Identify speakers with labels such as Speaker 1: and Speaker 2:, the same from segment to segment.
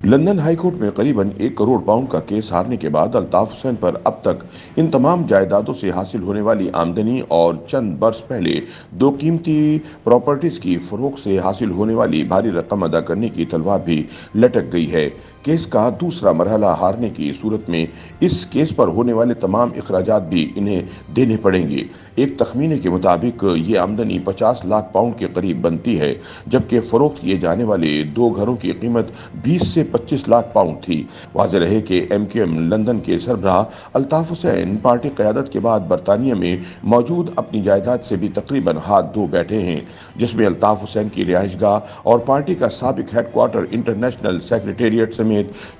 Speaker 1: London high court में करीबन 1 crore pound का केस हारने के बाद अल्ताफ हुसैन पर अब तक इन तमाम जायदादों से हासिल होने वाली आमदनी और चंद बरस पहले दो कीमती प्रॉपर्टीज की फरोख्त से हासिल होने वाली भारी रकम अदा करने की तलवार भी लटक गई है। केस का दूसरा मरहला हारने की सूरत में इस केस पर होने वाले तमाम अखराजात भी इन्हें देने पड़ेंगे। एक तखमीने के मुताबिक ये आमदनी 50 लाख पाउंड के करीब बनती है, जबकि फरोख्त किए जाने वाले दो घरों की कीमत 20 से 25 लाख पाउंड थी। वाज़ेह रहे कि MQM लंदन के सरबराह अल्ताफ हुसैन पार्टी क़यादत के बाद बरतानिया में मौजूद अपनी जायदाद से भी तकरीबन हाथ धो बैठे हैं, जिसमें अल्ताफ हुसैन की रिहाइशगाह और पार्टी का साबिक हेडक्वार्टर इंटरनेशनल सेक्रेटेरिएट समेत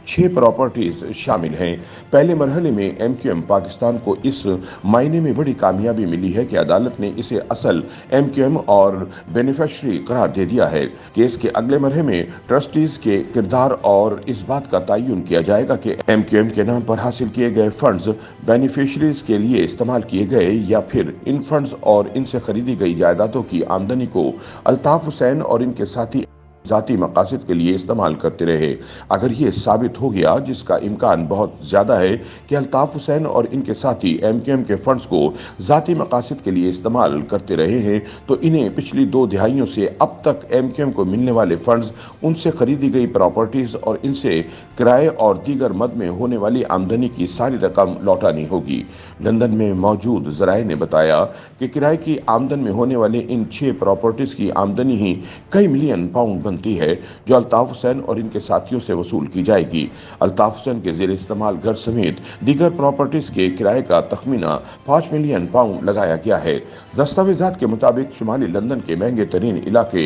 Speaker 1: 6 प्रॉपर्टीज शामिल हैं। पहले मरहले में MQM पाकिस्तान को इस मायने में बड़ी कामयाबी मिली है कि अदालत ने इसे असल MQM और बेनिफिशरी करार दे दिया है। केस के अगले मरहले में ट्रस्टीज के किरदार और इस बात का तयन किया जाएगा कि MQM के नाम पर हासिल किए गए फंड्स बेनिफिशरीज के लिए इस्तेमाल किए गए या फिर इन फंड्स और इनसे खरीदी गई जायदादों की आमदनी को अल्ताफ हुसैन और इनके साथी ज़ाती मकासद के लिए इस्तेमाल करते रहे। अगर ये साबित हो गया, जिसका इम्कान बहुत ज़्यादा है, कि अल्ताफ हुसैन और इनके साथी MQM के फंड्स को ज़ाती मकासद के लिए इस्तेमाल करते रहे हैं, तो इन्हें पिछली 2 दिहाइयों से अब तक MQM को मिलने वाले फंड्स, उनसे खरीदी गई प्रॉपर्टीज़ और इनसे किराए और दीगर मद में होने वाली आमदनी की सारी रकम लौटानी होगी। लंदन में मौजूद ज़राए ने बताया कि किराए की आमदन में होने वाली इन 6 प्रॉपर्टीज़ की आमदनी ही कई मिलियन पाउंड बनती है, जो अल्ताफ हुसैन और इनके साथियों से वसूल की जाएगी। अल्ताफ हुसैन के ज़ेर इस्तेमाल घर समेत दीगर प्रॉपर्टीज के किराए का तखमीना 5 मिलियन पाउंड लगाया गया है। दस्तावेजात के मुताबिक शुमाली लंदन के महंगे तरीन इलाके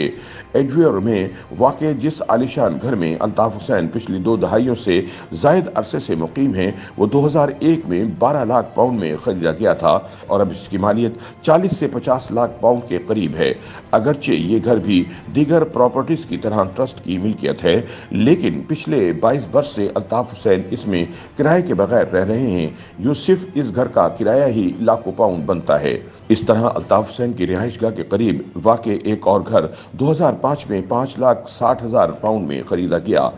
Speaker 1: एडजवेयर में वाक़ जिस आलिशान घर में अल्ताफ हुसैन पिछली 2 दहाइयों से जायद अरसे से मुकीम हैं, वो 2001 में 12 लाख पाउंड में खरीदा गया था और अब इसकी मालियत 40 से 50 लाख पाउंड के करीब है। अगरचे ये घर भी दीगर प्रॉपर्टीज की तरह ट्रस्ट की मिल्कियत है, लेकिन पिछले 22 वर्ष से अल्ताफ हुसैन इसमें किराए के बगैर रह रहे हैं। यूं सिर्फ इस घर का किराया ही लाखों पाउंड बनता है। इस तरह अल्ताफ हुसैन की रिहाइशगाह के करीब वाक़े एक और घर 2005 में 5,60,000 पाउंड में खरीदा गया।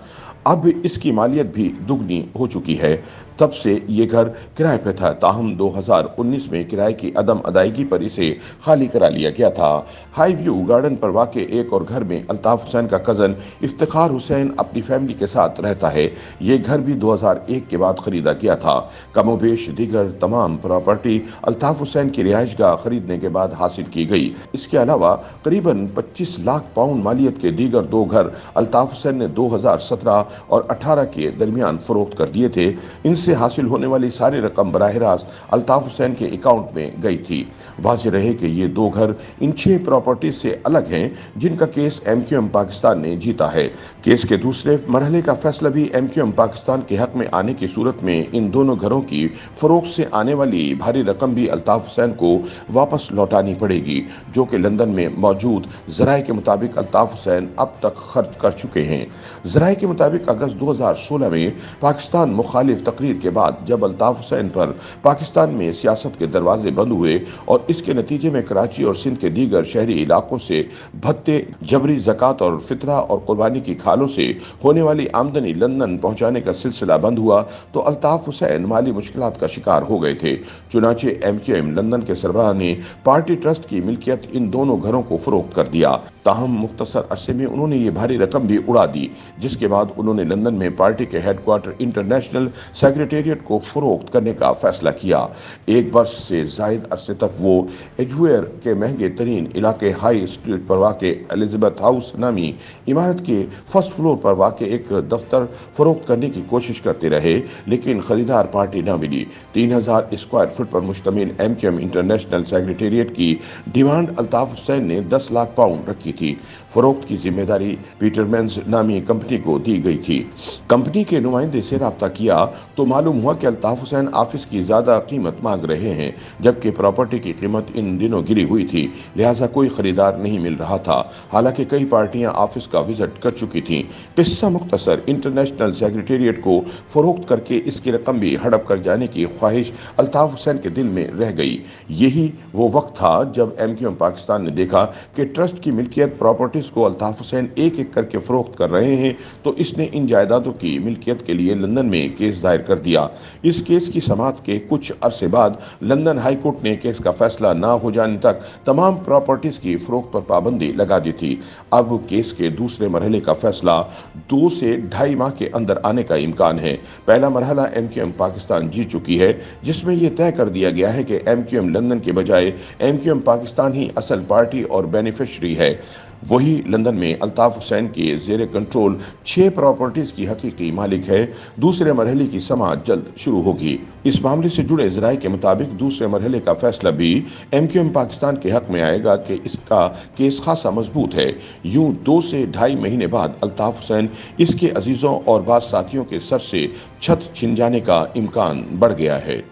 Speaker 1: अब इसकी मालियत भी दुगनी हो चुकी है। तब से ये घर किराए पे था, ताहम 2019 में किराए की अदम अदायगी पर इसे खाली करा लिया गया था। हाई व्यू गार्डन पर वाक़े एक और घर में अल्ताफ हुसैन का कज़न इफ्तिखार हुसैन अपनी फैमिली के साथ रहता है। ये घर भी 2001 के बाद खरीदा गया था। कमोबेश दीगर तमाम प्रॉपर्टी अल्ताफ हुसैन की रिहाइशगाह खरीदने के बाद हासिल की गई। इसके अलावा करीबन 25 लाख पाउंड मालियत के दीगर 2 घर अल्ताफ हुसैन ने 2017 और 18 के दरमियान फरोख्त कर दिए थे। इनसे हासिल होने वाली सारी रकम बराह रास्त अल्ताफ हुसैन के अकाउंट में गई थी। वाज़ेह रहे कि ये 2 घर इन 6 प्रॉपर्टीज से अलग हैं, जिनका केस MQM पाकिस्तान ने जीता है। केस के दूसरे मरहले का फैसला भी MQM पाकिस्तान के हक में आने की सूरत में इन दोनों घरों की फरोख्त से आने वाली भारी रकम भी अल्ताफ हुसैन को वापस लौटानी पड़ेगी, जो कि लंदन में मौजूद ज़राए के मुताबिक अल्ताफ हुसैन अब तक खर्च कर चुके हैं। ज़राए के मुताबिक अगस्त 2016 में पाकिस्तान मुखालिफ तकरीर के बाद जब अल्ताफ हुसैन पर पाकिस्तान में सियासत के दरवाजे बंद हुए और इसके नतीजे में कराची और सिंध के दीगर शहरी इलाकों से भत्ते, जबरी ज़कात और फितरा और कुर्बानी की खालों से होने वाली आमदनी लंदन पहुंचाने का सिलसिला बंद हुआ, तो अल्ताफ हुसैन माली मुश्किलात का शिकार हो गए थे। चुनाचे MQM लंदन के सरबराह ने पार्टी ट्रस्ट की मिल्कियत इन दोनों घरों को फरोख्त कर दिया। ताहम मुख्तसर अरसे में उन्होंने ये भारी रकम भी उड़ा दी, जिसके बाद उन्होंने लंदन में पार्टी के हेडक्वार्टर इंटरनेशनल सेक्रेटेरिएट को फरोख्त करने का फैसला किया। 1 वर्ष से जायद अरसे तक वो एडजवेयर के महंगे तरीन इलाके हाई स्ट्रीट पर वाक़े एलिजाबेथ हाउस नामी इमारत के फर्स्ट फ्लोर पर वाक़े एक दफ्तर फरोख्त करने की कोशिश करते रहे, लेकिन खरीदार पार्टी न मिली। 3000 स्क्वायर फुट पर मुश्तमिल MQM इंटरनेशनल सेक्रेटेरिएट की डिमांड अल्ताफ हुसैन ने 10 लाख पाउंड रखी थी। फरोख्त की जिम्मेदारी पीटरमैन्स नामी कंपनी को दी गई थी। कंपनी के नुमाइंदे से रब्ता किया तो मालूम हुआ कि अल्ताफ हुसैन ऑफिस की ज़्यादा कीमत मांग रहे हैं, जबकि प्रॉपर्टी की कीमत इन दिनों गिरी हुई थी, लिहाजा कोई खरीदार नहीं मिल रहा था। हालांकि कई पार्टियां ऑफिस का विजिट कर चुकी थीं। किस्सा मुख्तसर, इंटरनेशनल सेक्रेटेरिएट को फरोख्त करके इसकी रकम भी हड़प कर जाने की ख्वाहिश अल्ताफ हुसैन के दिल में रह गई। यही वो वक्त था जब MQM पाकिस्तान ने देखा कि ट्रस्ट की मिल्कियत प्रॉपर्टी प्रॉपर्टीज को अल्ताफ हुसैन एक एक करके फरोख्त कर रहे हैं, तो इसने इन जायदादों की मिल्कियत के लिए लंदन में केस दायर कर दिया। इस केस की समाअत के कुछ अरसे बाद लंदन हाई कोर्ट ने केस का फैसला ना हो जाने तक तमाम प्रॉपर्टीज की फरोख्त पर पाबंदी लगा दी थी। अब केस के दूसरे मरहले का फैसला 2 से 2.5 माह के अंदर आने का इम्कान है। पहला मरहला MQM पाकिस्तान जीत चुकी है, जिसमें यह तय कर दिया गया है कि MQM लंदन के बजाय MQM पाकिस्तान ही असल पार्टी और बेनिफिशरी है। वही लंदन में अल्ताफ हुसैन के जेर कंट्रोल 6 प्रॉपर्टीज की हकीकी मालिक है। दूसरे मरहले की समाअत जल्द शुरू होगी। इस मामले से जुड़े ज़राए के मुताबिक दूसरे मरहले का फैसला भी MQM पाकिस्तान के हक में आएगा कि इसका केस खासा मजबूत है। यूं 2 से 2.5 महीने बाद अल्ताफ हुसैन, इसके अजीजों और बाद साथियों के सर से छत छिन जाने का इम्कान बढ़ गया है।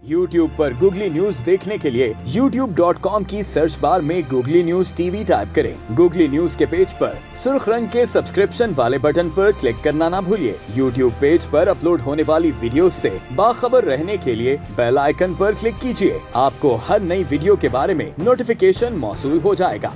Speaker 2: YouTube पर गूगली न्यूज देखने के लिए youtube.com की सर्च बार में गूगली न्यूज TV टाइप करें। गूगली न्यूज के पेज पर सुर्ख रंग के सब्सक्रिप्शन वाले बटन पर क्लिक करना ना भूलिए। YouTube पेज पर अपलोड होने वाली वीडियोस से बाखबर रहने के लिए बेल आइकन पर क्लिक कीजिए। आपको हर नई वीडियो के बारे में नोटिफिकेशन मौसूल हो जाएगा।